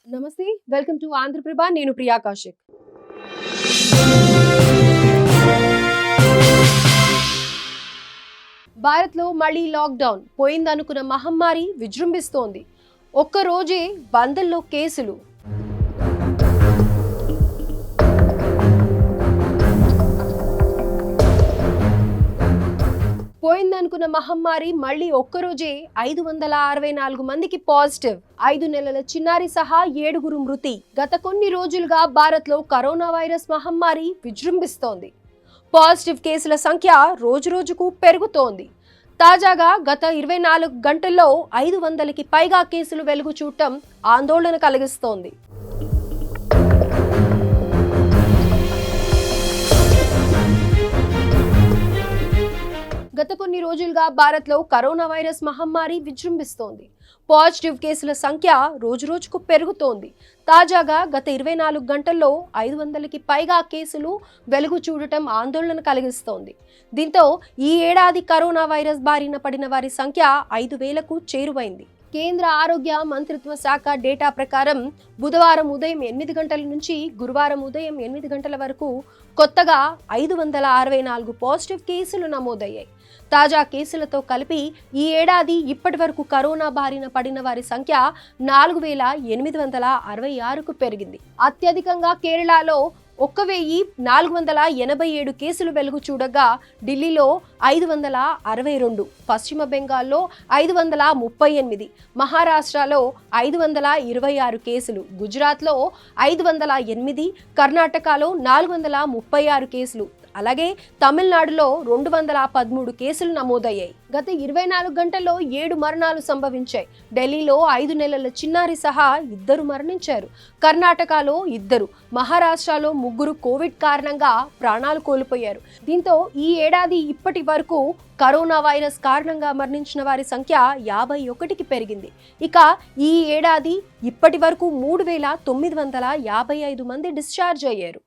నమస్తే, welcome to Andhraprabha. నేను ప్రియా కౌశిక్. భారత్లో మళ్లీ లాక్డౌన్. పోయిందనుకున్న మహమ్మారి విజృంభిస్తోంది. ఒక్క రోజే వందల్లో కేసులు. పోయిందనుకున్న మహమ్మారి మళ్లీ ఒక్కరోజే 564 మందికి పాజిటివ్. 5 నెలల చిన్నారి సహా 7 మృతి. గత కొన్ని రోజులుగా భారత్లో కరోనా వైరస్ మహమ్మారి విజృంభిస్తోంది. పాజిటివ్ కేసుల సంఖ్య రోజురోజుకు పెరుగుతోంది. తాజాగా గత 24 గంటల్లో 500కి పైగా కేసులు వెలుగు చూడటం ఆందోళన కలిగిస్తోంది. గత కొన్ని రోజులుగా భారత్లో కరోనా వైరస్ మహమ్మారి విజృంభిస్తోంది. పాజిటివ్ కేసుల సంఖ్య రోజురోజుకు పెరుగుతోంది. తాజాగా గత 24 గంటల్లో 500కి పైగా కేసులు వెలుగు చూడటం ఆందోళన కలిగిస్తోంది. దీంతో ఈ ఏడాది కరోనా వైరస్ బారిన పడిన వారి సంఖ్య 5,000కు చేరువైంది. కేంద్ర ఆరోగ్య మంత్రిత్వ శాఖ డేటా ప్రకారం బుధవారం ఉదయం 8 గంటల నుంచి గురువారం ఉదయం 8 గంటల వరకు కొత్తగా 564 పాజిటివ్ కేసులు నమోదయ్యాయి. తాజా కేసులతో కలిపి ఈ ఏడాది ఇప్పటి వరకు కరోనా బారిన పడిన వారి సంఖ్య 4,866కు పెరిగింది. అత్యధికంగా కేరళలో 1,487 కేసులు వెలుగు చూడగా ఢిల్లీలో 562, పశ్చిమ బెంగాల్లో 538, మహారాష్ట్రలో 526 కేసులు, గుజరాత్లో 508, కర్ణాటకలో 436 కేసులు, అలాగే తమిళనాడులో 213 కేసులు నమోదయ్యాయి. గత 24 గంటల్లో 7 మరణాలు సంభవించాయి. ఢిల్లీలో 5 నెలల చిన్నారి సహా 2 మరణించారు. కర్ణాటకలో 2, మహారాష్ట్రలో 3 కోవిడ్ కారణంగా ప్రాణాలు కోల్పోయారు. దీంతో ఈ ఏడాది ఇప్పటి వరకు కరోనా వైరస్ కారణంగా మరణించిన వారి సంఖ్య 51కి పెరిగింది. ఇక ఈ ఏడాది ఇప్పటి వరకు 3,955 మంది డిశ్చార్జ్ అయ్యారు.